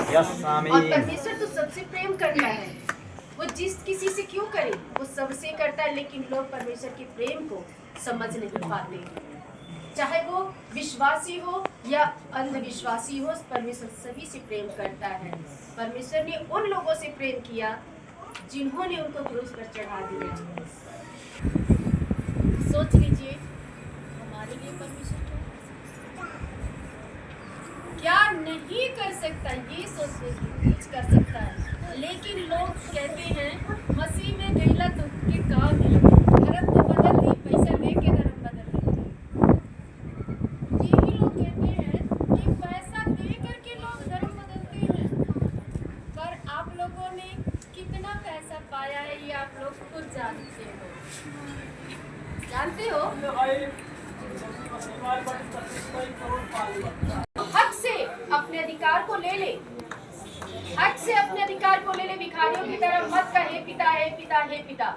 और परमेश्वर तो सबसे प्रेम करता है। वो जिस किसी से क्यों करे, वो सबसे करता है, लेकिन लोग परमेश्वर के प्रेम को समझ नहीं पाते। चाहे वो विश्वासी हो या अंधविश्वासी हो, परमेश्वर सभी से प्रेम करता है। परमेश्वर ने उन लोगों से प्रेम किया जिन्होंने उनको क्रूस पर चढ़ा दिया। सोच लीजिए, हमारे लिए परमेश्वर क्या नहीं कर सकता, ये सोचने की कुछ कर सकता है। लेकिन लोग कहते हैं मसीह में गईला तो के काम है, धर्म तो बदल दी, पैसा लेके धर्म बदल दी। यही लोग कहते हैं कि पैसा दे करके लोग धर्म बदलते हैं। पर आप लोगों ने कितना पैसा पाया है ये आप लोग खुद जानते हो। हक से अपने अधिकार को ले ले, हक से अपने अधिकार को ले ले। भिखारियों की तरह मत कहे पिता है पिता है पिता।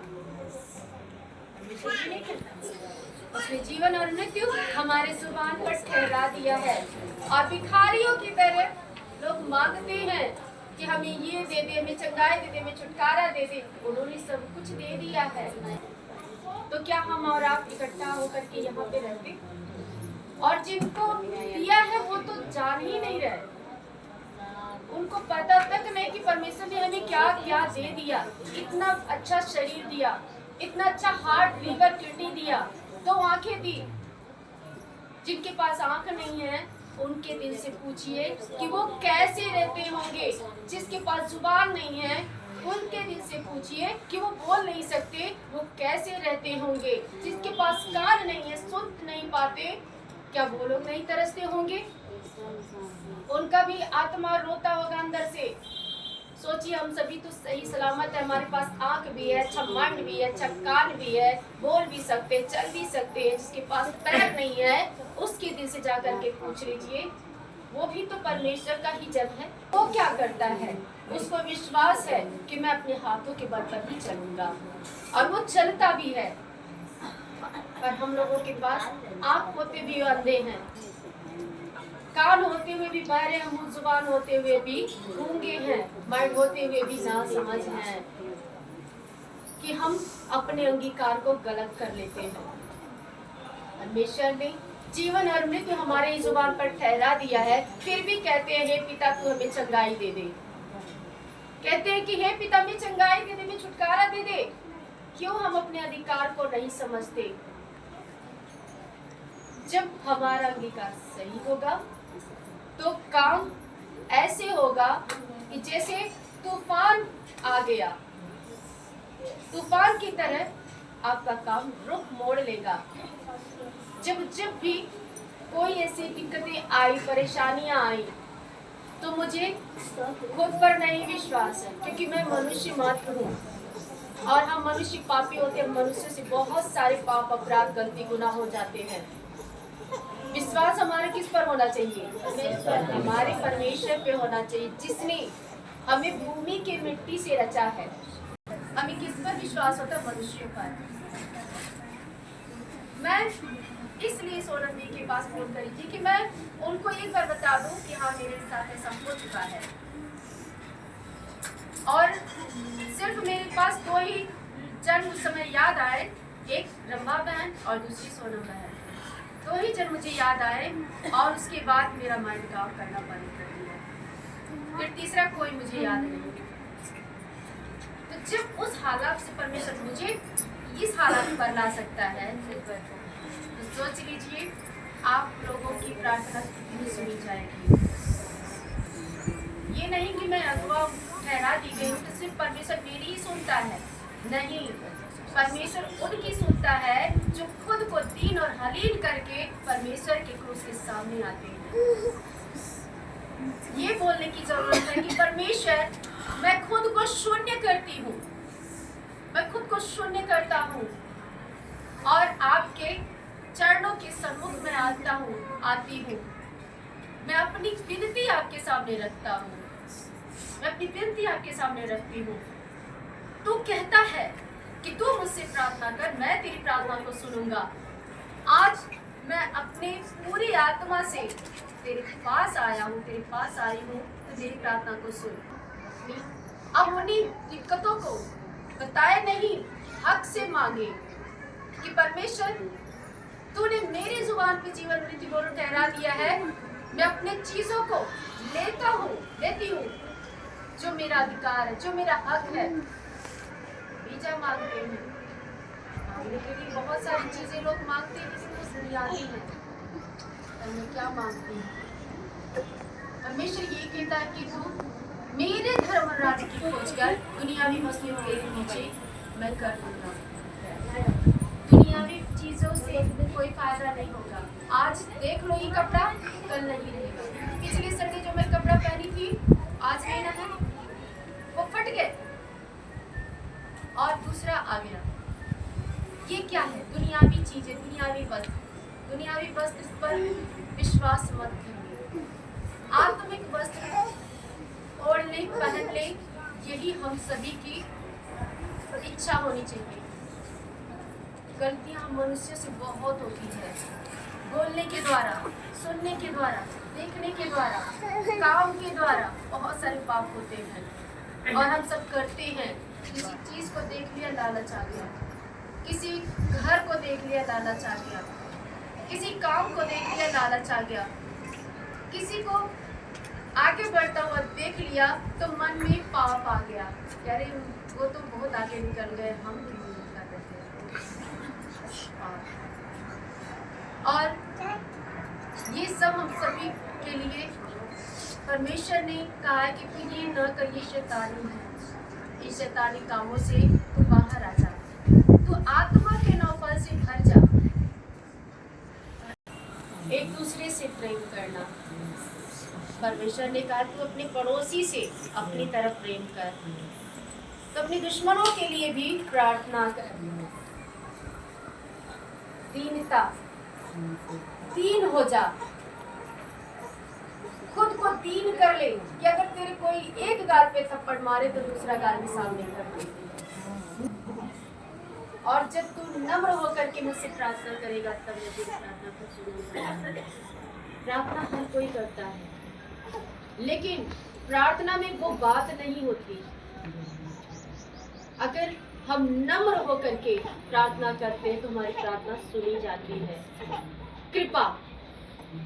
उसने जीवन और मृत्यु हमारे जुबान पर ठहरा दिया है। और भिखारियों की तरह लोग मांगते हैं कि हमें ये दे दे, हमें चंगाई दे दे, हमें छुटकारा दे दे। उन्होंने सब कुछ दे दिया है, तो क्या हम और आप इकट्ठा होकर के यहाँ पे रहते? और जिनको दिया है वो तो जान ही नहीं रहे, उनको पता तक नहीं कि परमेश्वर ने हमें क्या क्या दे दिया। इतना अच्छा शरीर दिया, इतना अच्छा हार्ट, लीवर, किडनी दिया, तो आंखें दी। जिनके पास आंख नहीं है उनके दिल से पूछिए कि वो कैसे रहते होंगे। जिसके पास जुबान नहीं है उनके दिल से पूछिए कि वो बोल नहीं सकते, वो कैसे रहते होंगे। जिसके पास कान नहीं है, सुन नहीं पाते, क्या वो लोग नहीं तरसते होंगे? उनका भी आत्मा रोता होगा अंदर से। सोचिए, हम सभी तो सही सलामत है, हमारे पास आंख भी है, अच्छा मन भी है, अच्छा कान भी है, बोल भी सकते, चल भी सकते हैं। जिसके पास पैर नहीं है उसके दिल से जा करके पूछ लीजिए, वो भी तो परमेश्वर का ही जन है। वो क्या करता है? उसको विश्वास है कि मैं अपने हाथों के बल पर ही चलूंगा, और वो चलता भी है। पर हम लोगों के पास आँख होते भी अंधे हैं, कान होते हुए भी बहरे हैं, मुंह जुबान होते हुए भी गूंगे हैं, मन होते हुए भी ना समझ हैं कि हम अपने अंगीकार को गलत कर लेते हैं। परमेश्वर ने जीवन और मृत्यु हमारे ही जुबान पर ठहरा दिया है, फिर भी कहते हैं हे पिता तू हमें चंगाई दे दे। कहते हैं कि हे पिता हमें चंगाई दे दे, हमें छुटकारा दे दे। क्यों हम अपने अधिकार को नहीं समझते? जब हमारा अंगीकार सही होगा तो काम ऐसे होगा कि जैसे तूफान आ गया, तूफान की तरह आपका काम रुख मोड़ लेगा। जब भी कोई ऐसी दिक्कतें आई, परेशानियां आई, तो मुझे खुद पर नहीं विश्वास है, क्योंकि मैं मनुष्य मात्र हूँ और हम मनुष्य पापी होते हैं। मनुष्य से बहुत सारे पाप, अपराध, गलती, गुनाह हो जाते हैं। विश्वास हमारा किस पर होना चाहिए? हमारे परमेश्वर पे होना चाहिए, जिसने हमें भूमि की मिट्टी से रचा है। हमें किस पर विश्वास होता है? मनुष्यों पर। मैं इसलिए सोनम दी के पास फोन करी थी कि मैं उनको एक बार बता दूं कि हाँ मेरे साथ ऐसा हो चुका है। और सिर्फ मेरे पास दो ही जन उस समय याद आए, एक रंभा बहन और दूसरी सोनम बहन। दो ही जन मुझे याद आए और उसके बाद मेरा माइंड काम करना बंद कर दिया। फिर तीसरा कोई मुझे याद नहीं। तो जब उस हालात से परमेश्वर मुझे इस हालात पर ला सकता है, तो सोच लीजिए आप लोगों की प्रार्थना कितनी सुनी जाएगी। ये नहीं कि मैं अगवा ठहरा दी गई तो सिर्फ परमेश्वर मेरी ही सुनता है, नहीं। परमेश्वर उनकी सुनता है जो खुद को दीन और हलीन करके परमेश्वर के क्रूस के सामने आते हैं। ये बोलने की जरूरत है कि परमेश्वर मैं खुद को शून्य करती हूँ, मैं खुद को शून्य करता हूँ और आपके चरणों के सम्मुख में आती हूँ। मैं अपनी विनती आपके सामने रखता हूँ, मैं अपनी विनती आपके सामने रखती हूँ। तू कहता है कि तू मुझसे प्रार्थना कर, मैं तेरी प्रार्थना को सुनूंगा। आज मैं अपनी पूरी आत्मा से तेरे पास आया हूँ, तेरे पास आई हूँ, तो मेरी प्रार्थना को सुन। अपनी दिक्कतों को बताए नहीं, हक से मांगे कि परमेश्वर तूने मेरी जुबान पे जीवन मृत्यु दोनों ठहरा दिया है। मैं अपने चीजों को लेती हूँ, जो मेरा अधिकार है, जो मेरा हक है। वीजा मांगते हैं, मांगने के लिए बहुत सारी चीजें लोग मांगते हैं, किसी को बुनियादी है। पर मैं क्या मांगती हूँ? परमेश्वर ये कहता है कि तू मेरे धर्म और राज्य की खोज कर, दुनियावी वस्तुओं के पीछे मैं कर दूंगा। दुनियावी चीजों से कोई फायदा नहीं होगा। आज देख लो ये कपड़ा, कल नहीं रहेगा। पिछले संडे जो मैं कपड़ा पहनी थी, आज नहीं रहा, वो फट गए और दूसरा आ गया। ये क्या है? दुनियावी चीजें, दुनियावी वस्त्र। दुनियावी वस्त्र पर विश्वास मत करिए। आत्मिक वस्त्र ओढ़ ले, पहन ले, यही हम सभी की इच्छा होनी चाहिए। गलतियां मनुष्य से बहुत होती है, बोलने के द्वारा, सुनने के द्वारा, देखने के द्वारा, काम के द्वारा बहुत सारे पाप होते हैं और हम सब करते हैं। किसी चीज को देख लिया, लालच आ गया, किसी घर को देख लिया, लालच आ गया, किसी काम को देख लिया, लालच आ गया, किसी को आगे बढ़ता हुआ देख लिया तो मन में पाप आ गया। अरे वो तो बहुत आगे निकल गए, हम क्यों नहीं कर रहे? और ये सब हम सभी के लिए परमेश्वर ने कहा है कि तू ये न कर, ये शैतानी है। इस शैतानी कामों से तू बाहर आ जा, तू आत्मा के नौफल से भर जा। एक दूसरे से प्रेम करना। परमेश्वर ने कहा तू अपने पड़ोसी से अपनी तरफ प्रेम कर, तो अपने दुश्मनों के लिए भी प्रार्थना कर। दीनता, दीन हो जा, खुद को दीन कर ले कि अगर तेरे कोई एक गाल पे थप्पड़ मारे तो दूसरा गाल भी सामने कर दे। और जब तू नम्र होकर के मुझसे प्रार्थना करेगा, तब मैं तेरी प्रार्थना को सुनूंगा। प्रार्थना हर कोई करता है, लेकिन प्रार्थना में वो बात नहीं होती। अगर हम नम्र होकर के प्रार्थना करते हैं तो हमारी प्रार्थना सुनी जाती है। कृपा,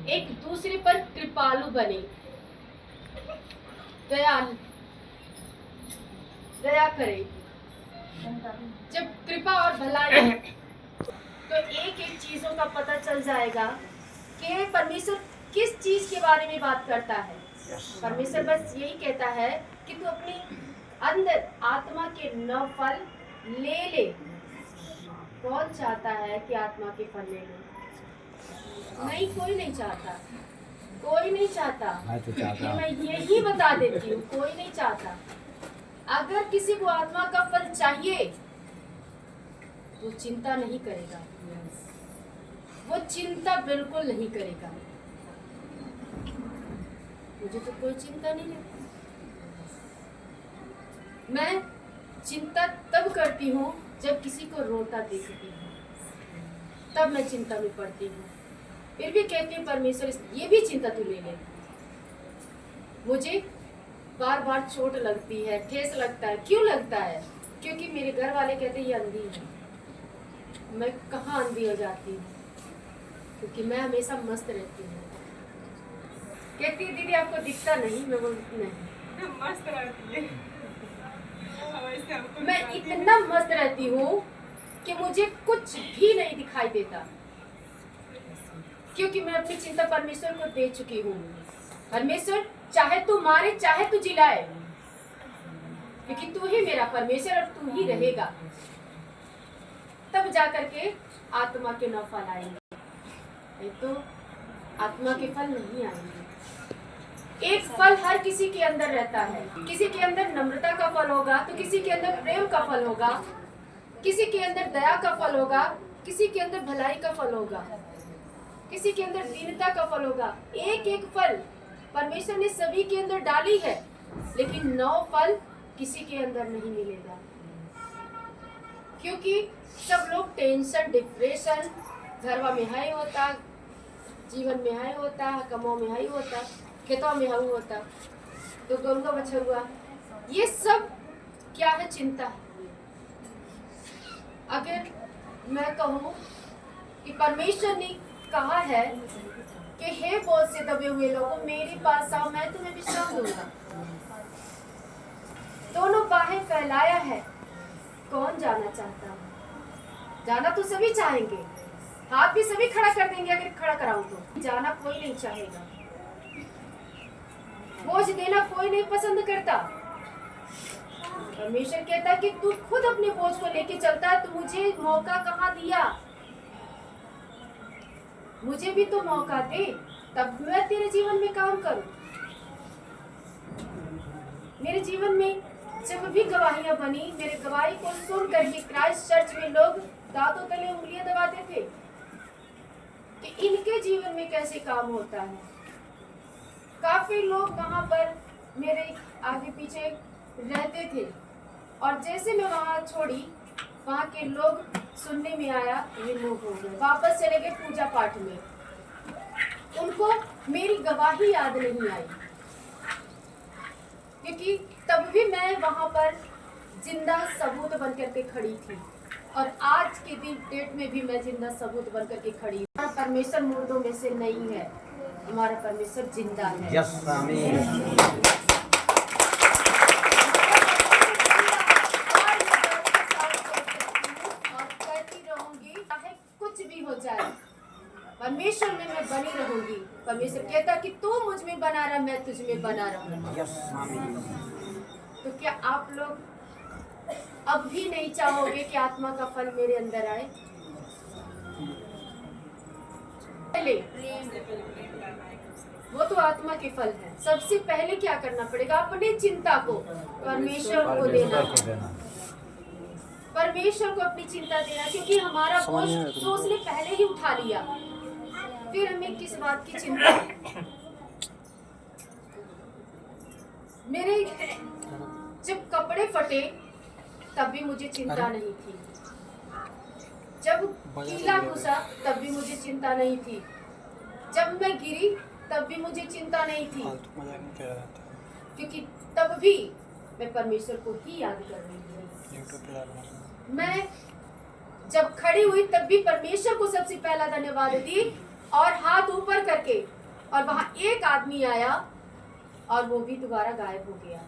एक दूसरे पर कृपालु बने, दया करें। जब कृपा और भलाई तो एक एक चीजों का पता चल जाएगा कि परमेश्वर किस चीज के बारे में बात करता है। परमेश्वर बस यही कहता है कि तू अपने अंदर आत्मा के 9 फल ले। कौन चाहता है कि आत्मा के फल ले ले? नहीं, कोई नहीं चाहता, कोई नहीं चाहता। मैं यही बता देती हूँ, कोई नहीं चाहता। अगर किसी को आत्मा का फल चाहिए तो चिंता नहीं करेगा, वो चिंता बिल्कुल नहीं करेगा। मुझे तो कोई चिंता नहीं है। मैं चिंता तब करती हूँ जब किसी को रोता देखती हूँ, तब मैं चिंता में पड़ती हूँ। फिर भी कहती हूँ परमेश्वर ये भी चिंता तू ले ले। मुझे बार बार चोट लगती है, ठेस लगता है। क्यों लगता है? क्योंकि मेरे घर वाले कहते हैं ये अंधी है। मैं कहाँ अंधी हो जाती हूँ? क्योंकि मैं हमेशा मस्त रहती हूँ। कहती है दीदी आपको दिखता नहीं। मैं बोलती नहीं, मस्त रहती है। मैं इतना मस्त रहती हूँ कि मुझे कुछ भी नहीं दिखाई देता, क्योंकि मैं अपनी चिंता परमेश्वर को दे चुकी हूँ। परमेश्वर चाहे तू मारे, चाहे तू जिलाए, क्योंकि तू ही मेरा परमेश्वर और तू ही रहेगा। तब जाकर के आत्मा के 9 फल आएंगे, नहीं तो आत्मा के फल नहीं आएंगे। एक फल हर किसी के अंदर रहता है। किसी के अंदर नम्रता का फल होगा, तो किसी के अंदर प्रेम का फल होगा, किसी के अंदर दया का फल होगा, किसी के अंदर भलाई का फल होगा, किसी के अंदर दीनता का फल होगा। एक एक फल परमेश्वर ने सभी के अंदर डाली है, लेकिन 9 फल किसी के अंदर नहीं मिलेगा, क्योंकि सब लोग टेंशन, डिप्रेशन, घर में है होता, जीवन में हाई होता, कमों में हाई होता, खेतों में हाई होता, तो गोरू का बछा हुआ, ये सब क्या है? चिंता। अगर मैं कहूँ कि परमेश्वर ने कहा है कि हे बोझ से दबे हुए लोगों मेरे पास आओ, मैं तुम्हें विश्राम दूंगा। दोनों बाहें फैलाया है, कौन जाना चाहता है? जाना तो सभी चाहेंगे, हाथ भी सभी खड़ा कर देंगे अगर खड़ा कराऊं तो। जाना कोई नहीं चाहेगा, बोझ देना कोई नहीं पसंद करता। परमेश्वर कहता है कि तू खुद अपने बोझ को लेके चलता है, तो मुझे मौका कहाँ दिया? मुझे भी तो मौका दे, तब मैं तेरे जीवन में काम करूं। मेरे जीवन में जब भी गवाहियां बनी, मेरे गवाही को सुन करके क्राइस्ट चर्च में लोग दांतों तले उंगलियां दबाते थे कि इनके जीवन में कैसे काम होता है। काफी लोग वहां पर मेरे आगे पीछे रहते थे, और जैसे मैं वहां छोड़ी, वहां के लोग सुनने में आया रिमूव हो गए, वापस चले गए पूजा पाठ में। उनको मेरी गवाही याद नहीं आई, क्योंकि तब भी मैं वहां पर जिंदा सबूत बनकर के खड़ी थी, और आज के दिन डेट में भी मैं जिंदा सबूत बनकर के खड़ी हूँ। हमारा परमेश्वर मुर्दों में से नहीं है, हमारा परमेश्वर जिंदा है। यस, आमीन। और करती रहूंगी, चाहे कुछ भी हो जाए, परमेश्वर में मैं बनी रहूंगी। परमेश्वर कहता कि तू मुझ में बना रहा, मैं तुझ में बना रहूंगा। यस, आमीन। तो क्या आप लोग अब भी नहीं चाहोगे कि आत्मा का फल मेरे अंदर आए? पहले वो तो आत्मा के फल है। सबसे पहले क्या करना पड़ेगा? अपनी चिंता को परमेश्वर को देना, परमेश्वर को अपनी चिंता देना, क्योंकि हमारा बोझ तो उसने पहले ही उठा लिया, फिर हमें किस बात की चिंता? मेरे जब कपड़े फटे तब भी मुझे चिंता नहीं थी, जब कीला घुसा तब भी मुझे चिंता नहीं थी, जब मैं गिरी तब भी मुझे चिंता नहीं थी, क्योंकि तब भी मैं परमेश्वर को ही याद कर रही थी। मैं जब खड़ी हुई तब भी परमेश्वर को सबसे पहला धन्यवाद दी, और हाथ ऊपर करके, और वहां एक आदमी आया और वो भी दोबारा गायब हो गया।